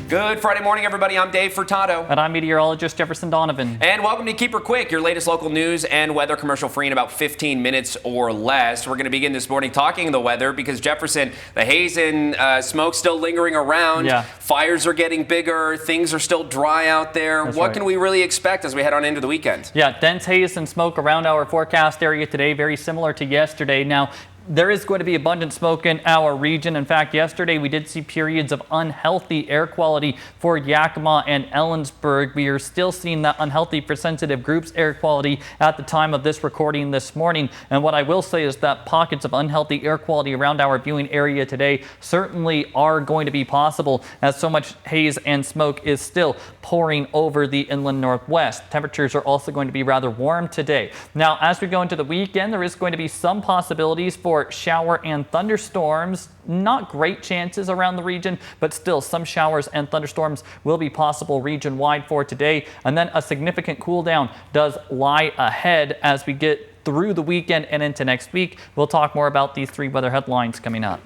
Good Friday morning, everybody. I'm Dave Furtado. And I'm meteorologist Jefferson Donovan. And welcome to Keep Her Quick, your latest local news and weather commercial free in about 15 minutes or less. We're going to begin this morning talking the weather because, Jefferson, the haze and smoke still lingering around. Yeah. Fires are getting bigger. Things are still dry out there. That's what right. can we really expect as we head on into the weekend? Yeah, dense haze and smoke around our forecast area today, very similar to yesterday. Now, there is going to be abundant smoke in our region. In fact, yesterday we did see periods of unhealthy air quality for Yakima and Ellensburg. We are still seeing that unhealthy for sensitive groups air quality at the time of this recording this morning. And what I will say is that pockets of unhealthy air quality around our viewing area today certainly are going to be possible, as so much haze and smoke is still pouring over the inland northwest. Temperatures are also going to be rather warm today. Now, as we go into the weekend, there is going to be some possibilities for shower and thunderstorms. Not great chances around the region, but still some showers and thunderstorms will be possible region-wide for today. And then a significant cool down does lie ahead as we get through the weekend and into next week. We'll talk more about these three weather headlines coming up.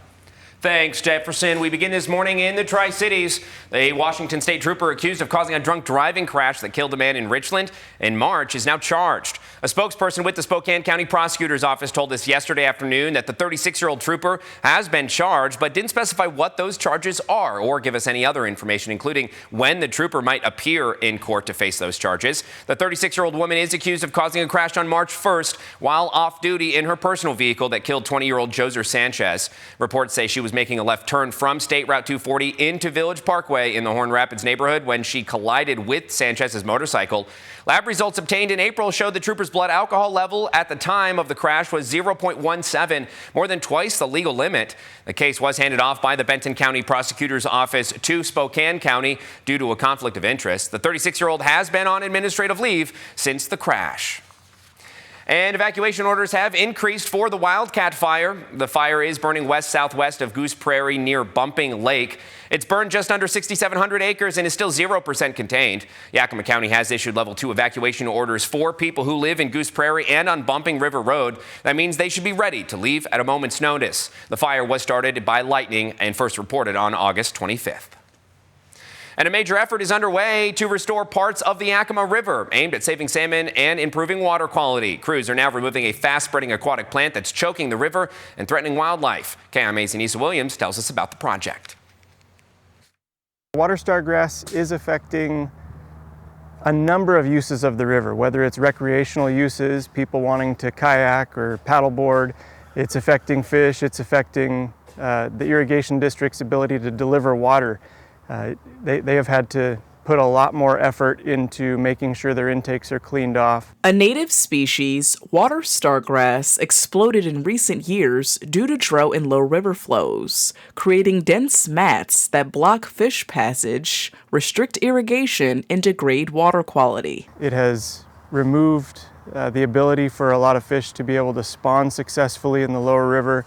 Thanks, Jefferson. We begin this morning in the Tri-Cities. A Washington state trooper accused of causing a drunk driving crash that killed a man in Richland in March is now charged. A spokesperson with the Spokane County Prosecutors Office told us yesterday afternoon that the 36-year-old trooper has been charged, but didn't specify what those charges are or give us any other information, including when the trooper might appear in court to face those charges. The 36-year-old woman is accused of causing a crash on March 1st while off duty in her personal vehicle that killed 20-year-old Joser Sanchez. Reports say she was making a left turn from State Route 240 into Village Parkway in the Horn Rapids neighborhood when she collided with Sanchez's motorcycle. Lab results obtained in April showed the trooper's blood alcohol level at the time of the crash was 0.17, more than twice the legal limit. The case was handed off by the Benton County Prosecutors Office to Spokane County due to a conflict of interest. The 36-year-old has been on administrative leave since the crash. And evacuation orders have increased for the Wildcat Fire. The fire is burning west-southwest of Goose Prairie near Bumping Lake. It's burned just under 6,700 acres and is still 0% contained. Yakima County has issued level 2 evacuation orders for people who live in Goose Prairie and on Bumping River Road. That means they should be ready to leave at a moment's notice. The fire was started by lightning and first reported on August 25th. And a major effort is underway to restore parts of the Yakima River, aimed at saving salmon and improving water quality. Crews are now removing a fast-spreading aquatic plant that's choking the river and threatening wildlife. KMA's Anissa Williams tells us about the project. Water star grass is affecting a number of uses of the river, whether it's recreational uses, people wanting to kayak or paddleboard. It's affecting fish, it's affecting the irrigation district's ability to deliver water. They have had to put a lot more effort into making sure their intakes are cleaned off. A native species, water stargrass, exploded in recent years due to drought and low river flows, creating dense mats that block fish passage, restrict irrigation, and degrade water quality. It has removed the ability for a lot of fish to be able to spawn successfully in the lower river.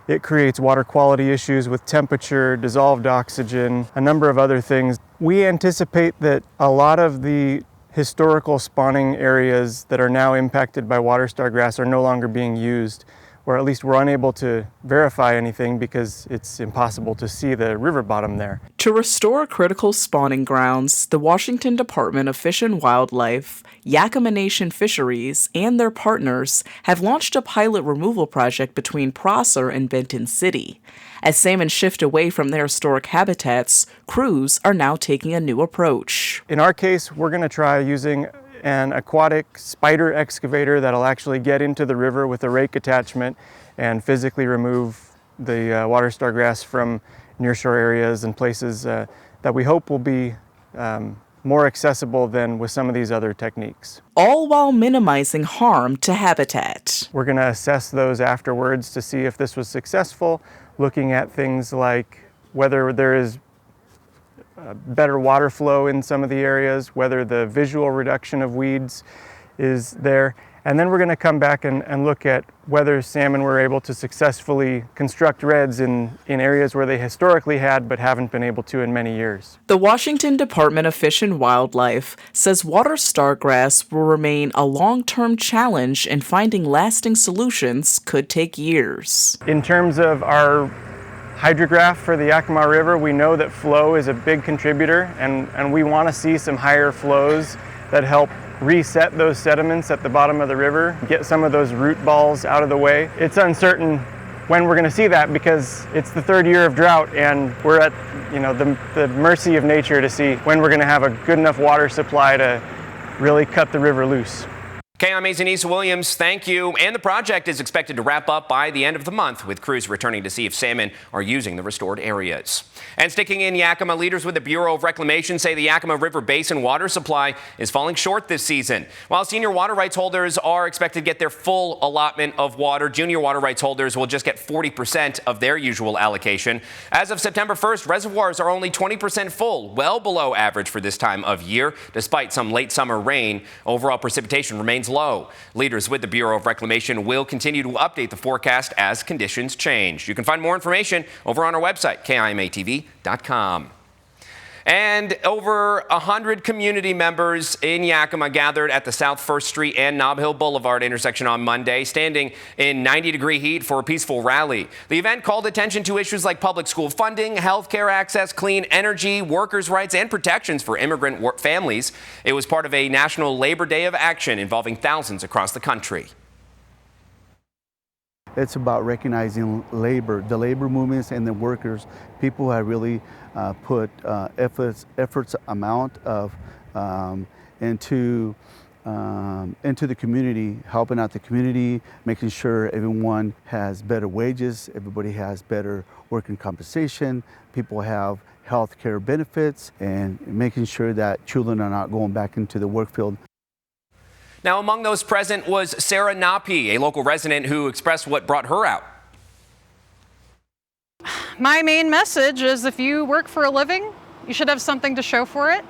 It creates water quality issues with temperature, dissolved oxygen, a number of other things. We anticipate that a lot of the historical spawning areas that are now impacted by water star grass are no longer being used, or at least we're unable to verify anything because it's impossible to see the river bottom there. To restore critical spawning grounds, the Washington Department of Fish and Wildlife, Yakima Nation Fisheries, and their partners have launched a pilot removal project between Prosser and Benton City. As salmon shift away from their historic habitats, crews are now taking a new approach. In our case, we're going to try using an aquatic spider excavator that'll actually get into the river with a rake attachment and physically remove the water star grass from nearshore areas and places that we hope will be more accessible than with some of these other techniques. All while minimizing harm to habitat. We're going to assess those afterwards to see if this was successful, looking at things like whether there is better water flow in some of the areas, whether the visual reduction of weeds is there. And then we're going to come back and look at whether salmon were able to successfully construct redds in areas where they historically had but haven't been able to in many years. The Washington Department of Fish and Wildlife says water stargrass will remain a long-term challenge, and finding lasting solutions could take years. In terms of our hydrograph for the Yakima River, we know that flow is a big contributor, and we want to see some higher flows that help reset those sediments at the bottom of the river, get some of those root balls out of the way. It's uncertain when we're going to see that because it's the third year of drought, and we're at the mercy of nature to see when we're going to have a good enough water supply to really cut the river loose. KIMA's Anissa Williams, thank you. And the project is expected to wrap up by the end of the month, with crews returning to see if salmon are using the restored areas. And sticking in Yakima, leaders with the Bureau of Reclamation say the Yakima River Basin water supply is falling short this season. While senior water rights holders are expected to get their full allotment of water, junior water rights holders will just get 40% of their usual allocation. As of September 1st, reservoirs are only 20% full, well below average for this time of year. Despite some late summer rain, overall precipitation remains low. Leaders with the Bureau of Reclamation will continue to update the forecast as conditions change. You can find more information over on our website, KIMATV.com. And over 100 community members in Yakima gathered at the South 1st Street and Nob Hill Boulevard intersection on Monday, standing in 90-degree heat for a peaceful rally. The event called attention to issues like public school funding, health care access, clean energy, workers' rights, and protections for immigrant families. It was part of a national Labor Day of action involving thousands across the country. It's about recognizing labor, the labor movements and the workers, people who have really put efforts amount of into the community, helping out the community, making sure everyone has better wages, everybody has better working compensation, people have health care benefits, and making sure that children are not going back into the work field. Now, among those present was Sarah Napi, a local resident who expressed what brought her out. My main message is if you work for a living, you should have something to show for it.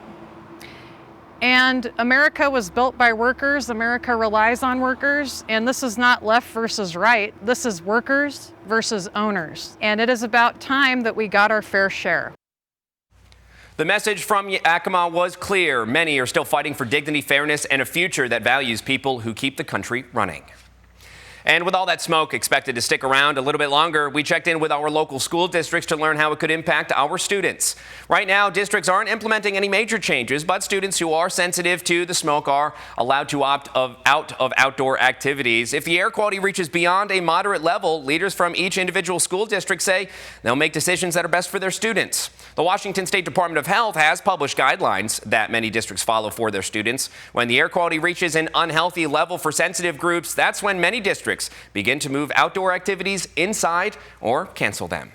And America was built by workers. America relies on workers. And this is not left versus right. This is workers versus owners. And it is about time that we got our fair share. The message from Yakima was clear. Many are still fighting for dignity, fairness, and a future that values people who keep the country running. And with all that smoke expected to stick around a little bit longer, we checked in with our local school districts to learn how it could impact our students. Right now, districts aren't implementing any major changes, but students who are sensitive to the smoke are allowed to opt out of outdoor activities. If the air quality reaches beyond a moderate level, leaders from each individual school district say they'll make decisions that are best for their students. The Washington State Department of Health has published guidelines that many districts follow for their students. When the air quality reaches an unhealthy level for sensitive groups, that's when many districts begin to move outdoor activities inside or cancel them.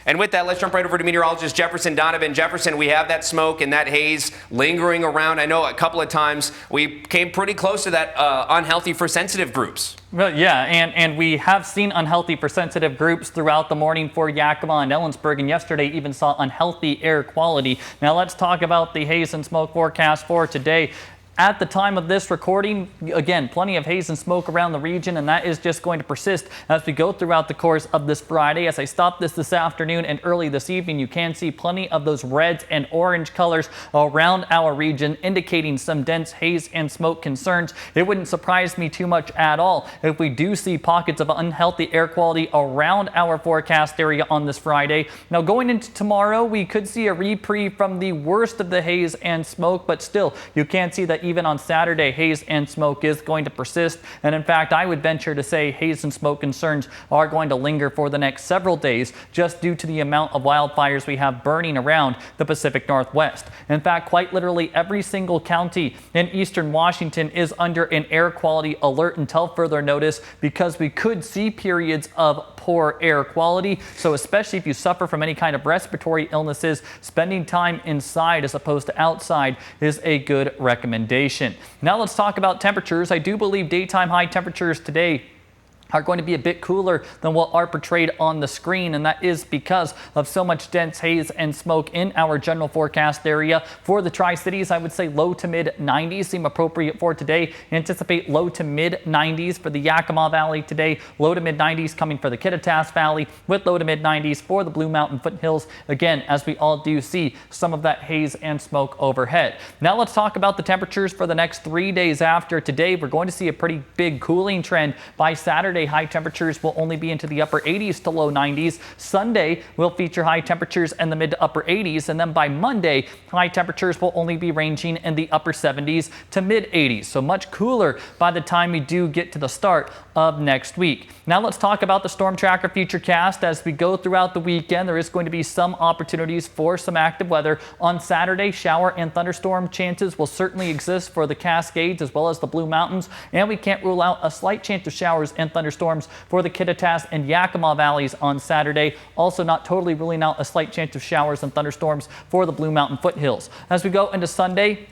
And with that, let's jump right over to meteorologist Jefferson Donovan. Jefferson, we have that smoke and that haze lingering around. I know a couple of times we came pretty close to that unhealthy for sensitive groups. Well, yeah, and we have seen unhealthy for sensitive groups throughout the morning for Yakima and Ellensburg, and yesterday even saw unhealthy air quality. Now let's talk about the haze and smoke forecast for today. At the time of this recording, again, plenty of haze and smoke around the region, and that is just going to persist as we go throughout the course of this Friday. As I stop this afternoon and early this evening, you can see plenty of those reds and orange colors around our region, indicating some dense haze and smoke concerns. It wouldn't surprise me too much at all if we do see pockets of unhealthy air quality around our forecast area on this Friday. Now, going into tomorrow, we could see a reprieve from the worst of the haze and smoke, but still, you can see that even on Saturday, haze and smoke is going to persist. And in fact, I would venture to say haze and smoke concerns are going to linger for the next several days just due to the amount of wildfires we have burning around the Pacific Northwest. In fact, quite literally every single county in eastern Washington is under an air quality alert until further notice, because we could see periods of poor air quality. So especially if you suffer from any kind of respiratory illnesses, spending time inside as opposed to outside is a good recommendation. Now let's talk about temperatures. I do believe daytime high temperatures today are going to be a bit cooler than what are portrayed on the screen, and that is because of so much dense haze and smoke in our general forecast area. For the Tri-Cities, I would say low to mid 90s seem appropriate for today. Anticipate low to mid 90s for the Yakima Valley today, low to mid 90s coming for the Kittitas Valley, with low to mid 90s for the Blue Mountain foothills, again, as we all do see some of that haze and smoke overhead. Now let's talk about the temperatures for the next 3 days after today. We're going to see a pretty big cooling trend by Saturday Saturday, high temperatures will only be into the upper 80s to low 90s. Sunday will feature high temperatures in the mid to upper 80s. And then by Monday, high temperatures will only be ranging in the upper 70s to mid 80s. So much cooler by the time we do get to the start of next week. Now let's talk about the Storm Tracker Futurecast. As we go throughout the weekend, there is going to be some opportunities for some active weather. On Saturday, shower and thunderstorm chances will certainly exist for the Cascades as well as the Blue Mountains, and we can't rule out a slight chance of showers and thunderstorms for the Kittitas and Yakima valleys on Saturday. Also not totally ruling out a slight chance of showers and thunderstorms for the Blue Mountain foothills. As we go into Sunday,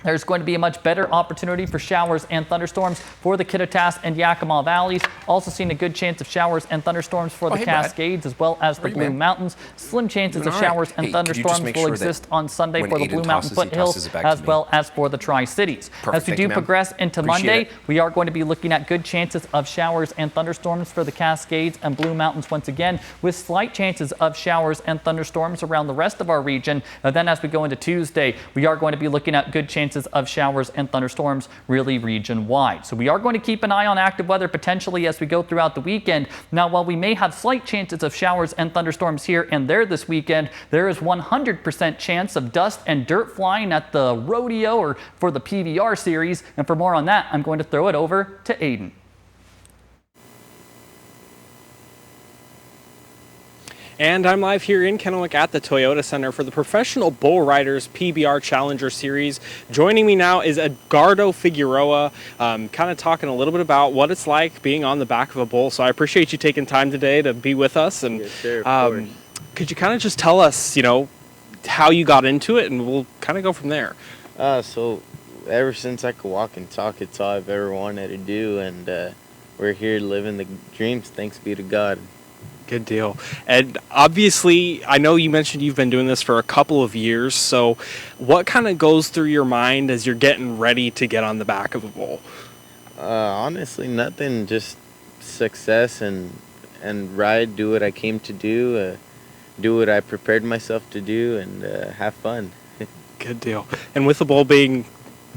there's going to be a much better opportunity for showers and thunderstorms for the Kittitas and Yakima valleys. Also seeing a good chance of showers and thunderstorms for the Cascades as well as the Blue Mountains. Slim chances of showers and thunderstorms will exist on Sunday for the Blue Mountain foothills as well as for the Tri-Cities. As we do progress into Monday, we are going to be looking at good chances of showers and thunderstorms for the Cascades and Blue Mountains once again, with slight chances of showers and thunderstorms around the rest of our region. And then as we go into Tuesday, we are going to be looking at good chances of showers and thunderstorms really region-wide. So we are going to keep an eye on active weather potentially as we go throughout the weekend. Now, while we may have slight chances of showers and thunderstorms here and there this weekend, there is 100% chance of dust and dirt flying at the Rodeo or for the PVR series. And for more on that, I'm going to throw it over to Aiden. And I'm live here in Kennewick at the Toyota Center for the Professional Bull Riders PBR Challenger Series. Joining me now is Edgardo Figueroa, kind of talking a little bit about what it's like being on the back of a bull. So I appreciate you taking time today to be with us. And yes, sir, of course. Could you kind of just tell us, you know, how you got into it, and we'll kind of go from there. So ever since I could walk and talk, it's all I've ever wanted to do, and we're here living the dreams, thanks be to God. Good deal. And obviously, I know you mentioned you've been doing this for a couple of years, so what kind of goes through your mind as you're getting ready to get on the back of a bull? Honestly, nothing, just success and ride, do what I came to do what I prepared myself to do, and have fun. Good deal. And with the bull being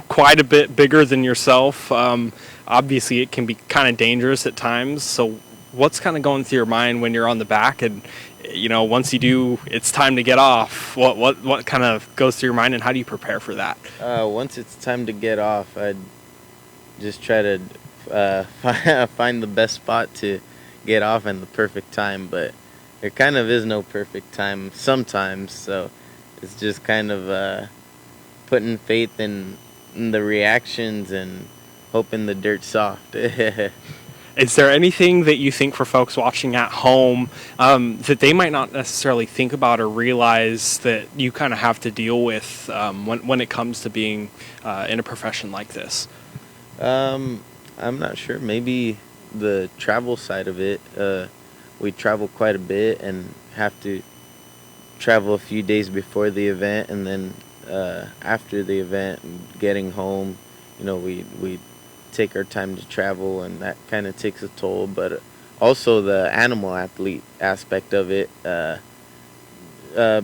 quite a bit bigger than yourself, obviously it can be kind of dangerous at times, so what's kind of going through your mind when you're on the back, and you know, once you do, it's time to get off? What kind of goes through your mind, and how do you prepare for that? Once it's time to get off, I'd just try to find the best spot to get off and the perfect time. But there kind of is no perfect time sometimes, so it's just kind of putting faith in the reactions and hoping the dirt's soft. Is there anything that you think for folks watching at home that they might not necessarily think about or realize that you kind of have to deal with when it comes to being in a profession like this? I'm not sure. Maybe the travel side of it. We travel quite a bit and have to travel a few days before the event, and then after the event, getting home, you know, we take our time to travel, and that kind of takes a toll. But also the animal athlete aspect of it,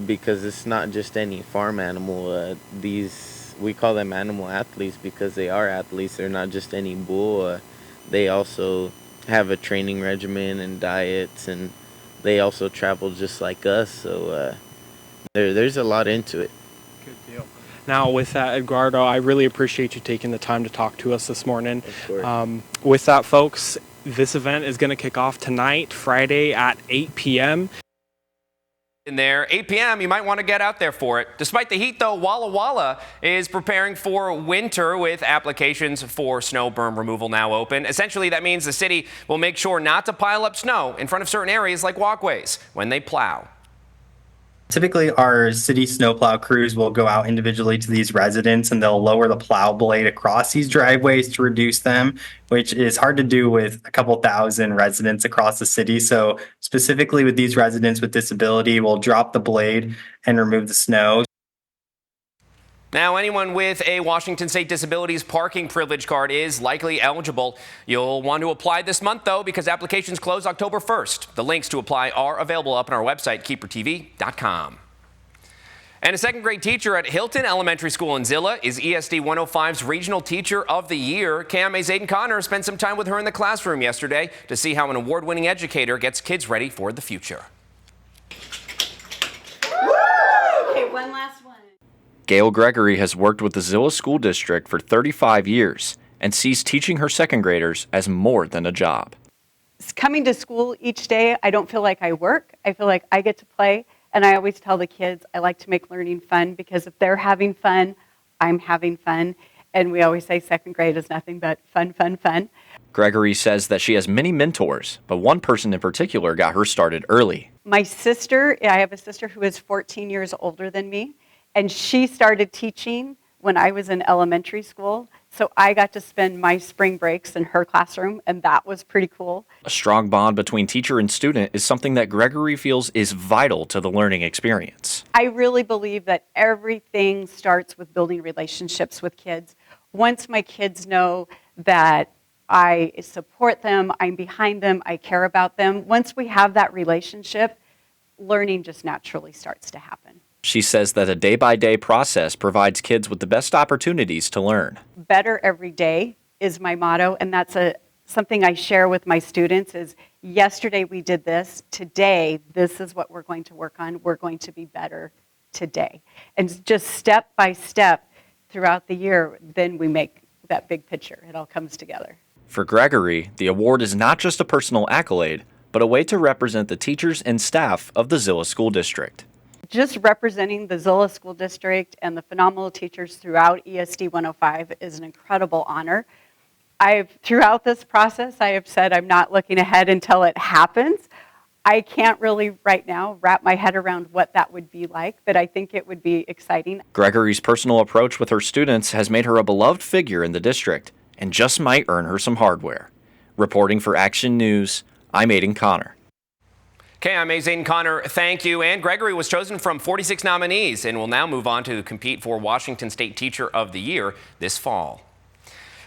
because it's not just any farm animal. We call them animal athletes because they are athletes. They're not just any bull. They also have a training regimen and diets, and they also travel just like us. So there's a lot into it. Good deal. Now, with that, Edgardo, I really appreciate you taking the time to talk to us this morning. Of course. With that, folks, this event is going to kick off tonight, Friday at 8 p.m. In there, 8 p.m., you might want to get out there for it. Despite the heat, though, Walla Walla is preparing for winter with applications for snow berm removal now open. Essentially, that means the city will make sure not to pile up snow in front of certain areas like walkways when they plow. Typically, our city snowplow crews will go out individually to these residents, and they'll lower the plow blade across these driveways to reduce them, which is hard to do with a couple thousand residents across the city. So specifically with these residents with disability, we'll drop the blade and remove the snow. Now, anyone with a Washington State Disabilities Parking Privilege Card is likely eligible. You'll want to apply this month, though, because applications close October 1st. The links to apply are available up on our website, KEPRTV.com. And a second grade teacher at Hilton Elementary School in Zillah is ESD 105's Regional Teacher of the Year. KMA's Aiden Connor spent some time with her in the classroom yesterday to see how an award-winning educator gets kids ready for the future. Okay, one last one. Gail Gregory has worked with the Zillah School District for 35 years and sees teaching her second graders as more than a job. Coming to school each day, I don't feel like I work. I feel like I get to play. And I always tell the kids I like to make learning fun, because if they're having fun, I'm having fun. And we always say second grade is nothing but fun, fun, fun. Gregory says that she has many mentors, but one person in particular got her started early. My sister, I have a sister who is 14 years older than me, and she started teaching when I was in elementary school. So I got to spend my spring breaks in her classroom, and that was pretty cool. A strong bond between teacher and student is something that Gregory feels is vital to the learning experience. I really believe that everything starts with building relationships with kids. Once my kids know that I support them, I'm behind them, I care about them, once we have that relationship, learning just naturally starts to happen. She says that a day-by-day process provides kids with the best opportunities to learn. Better every day is my motto, and that's something I share with my students is, yesterday we did this, today this is what we're going to work on, we're going to be better today. And just step by step throughout the year, then we make that big picture. It all comes together. For Gregory, the award is not just a personal accolade, but a way to represent the teachers and staff of the Zillah School District. Just representing the Zillah School District and the phenomenal teachers throughout ESD 105 is an incredible honor. Throughout this process, I have said I'm not looking ahead until it happens. I can't really right now wrap my head around what that would be like, but I think it would be exciting. Gregory's personal approach with her students has made her a beloved figure in the district and just might earn her some hardware. Reporting for Action News, I'm Aiden Connor. KMA's Aiden Connor, thank you. And Gregory was chosen from 46 nominees and will now move on to compete for Washington State Teacher of the Year this fall.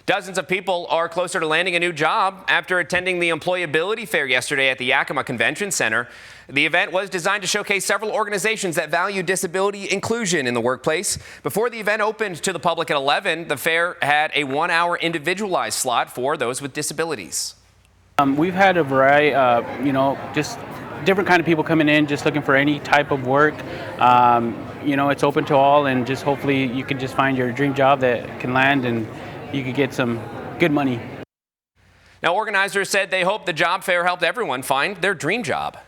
Dozens of people are closer to landing a new job after attending the Employability Fair yesterday at the Yakima Convention Center. The event was designed to showcase several organizations that value disability inclusion in the workplace. Before the event opened to the public at 11, the fair had a 1-hour individualized slot for those with disabilities. We've had a variety of, just different kind of people coming in, just looking for any type of work. It's open to all, and just hopefully you can just find your dream job that can land and you could get some good money. Now, organizers said they hope the job fair helped everyone find their dream job.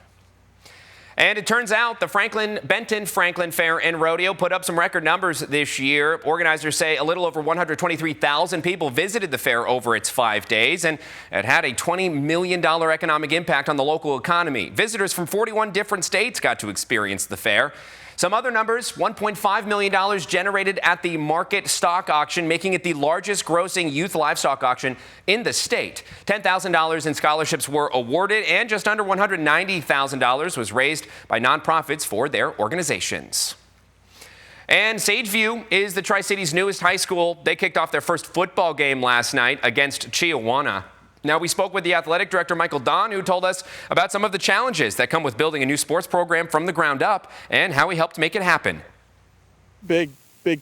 And it turns out the Benton Franklin Fair and Rodeo put up some record numbers this year. Organizers say a little over 123,000 people visited the fair over its 5 days, and it had a $20 million economic impact on the local economy. Visitors from 41 different states got to experience the fair. Some other numbers: $1.5 million generated at the market stock auction, making it the largest grossing youth livestock auction in the state. $10,000 in scholarships were awarded, and just under $190,000 was raised by nonprofits for their organizations. And Sageview is the Tri-Cities' newest high school. They kicked off their first football game last night against Chiawana. Now, we spoke with the athletic director, Michael Don, who told us about some of the challenges that come with building a new sports program from the ground up and how he helped make it happen. Big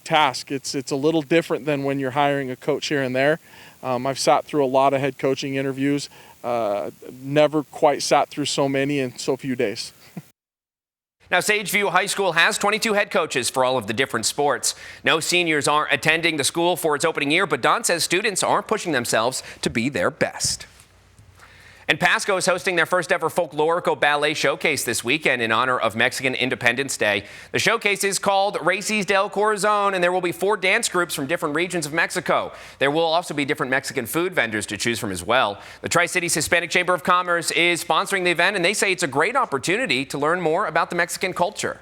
task. It's a little different than when you're hiring a coach here and there. I've sat through a lot of head coaching interviews. Never quite sat through so many in so few days. Now, Sageview High School has 22 head coaches for all of the different sports. No seniors are attending the school for its opening year, but Don says students are pushing themselves to be their best. And Pasco is hosting their first ever folklorico ballet showcase this weekend in honor of Mexican Independence Day. The showcase is called Races del Corazon, and there will be 4 dance groups from different regions of Mexico. There will also be different Mexican food vendors to choose from as well. The Tri-Cities Hispanic Chamber of Commerce is sponsoring the event, and they say it's a great opportunity to learn more about the Mexican culture.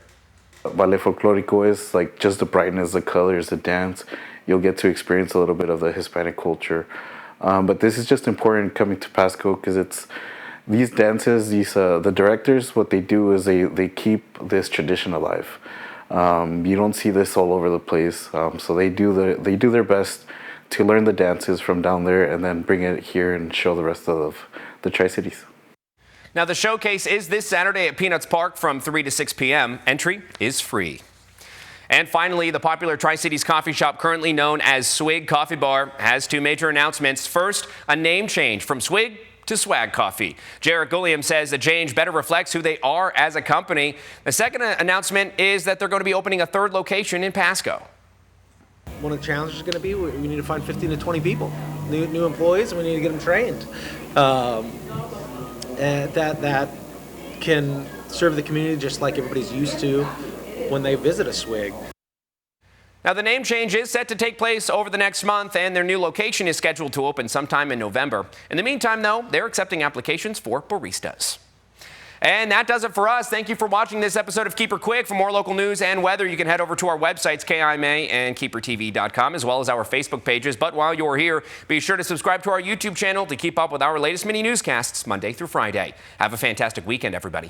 Ballet folklorico is like just the brightness, the colors, the dance. You'll get to experience a little bit of the Hispanic culture. But this is just important coming to Pasco because it's these dances, the directors, what they do is they keep this tradition alive. You don't see this all over the place, so they do their best to learn the dances from down there and then bring it here and show the rest of the Tri-Cities. Now, the showcase is this Saturday at Peanuts Park from 3 to 6 p.m. Entry is free. And finally, the popular Tri-Cities coffee shop, currently known as Swig Coffee Bar, has two major announcements. First, a name change from Swig to Swag Coffee. Jarrett Gulliam says the change better reflects who they are as a company. The second announcement is that they're going to be opening a third location in Pasco. One of the challenges is going to be we need to find 15 to 20 people, new employees, and we need to get them trained. And that can serve the community just like everybody's used to when they visit a Swig. Now, the name change is set to take place over the next month, and their new location is scheduled to open sometime in November. In the meantime, though, they're accepting applications for baristas. And that does it for us. Thank you for watching this episode of Keeper Quick. For more local news and weather, you can head over to our websites, KIMA and KeeperTV.com, as well as our Facebook pages. But while you're here, be sure to subscribe to our YouTube channel to keep up with our latest mini newscasts Monday through Friday. Have a fantastic weekend, everybody.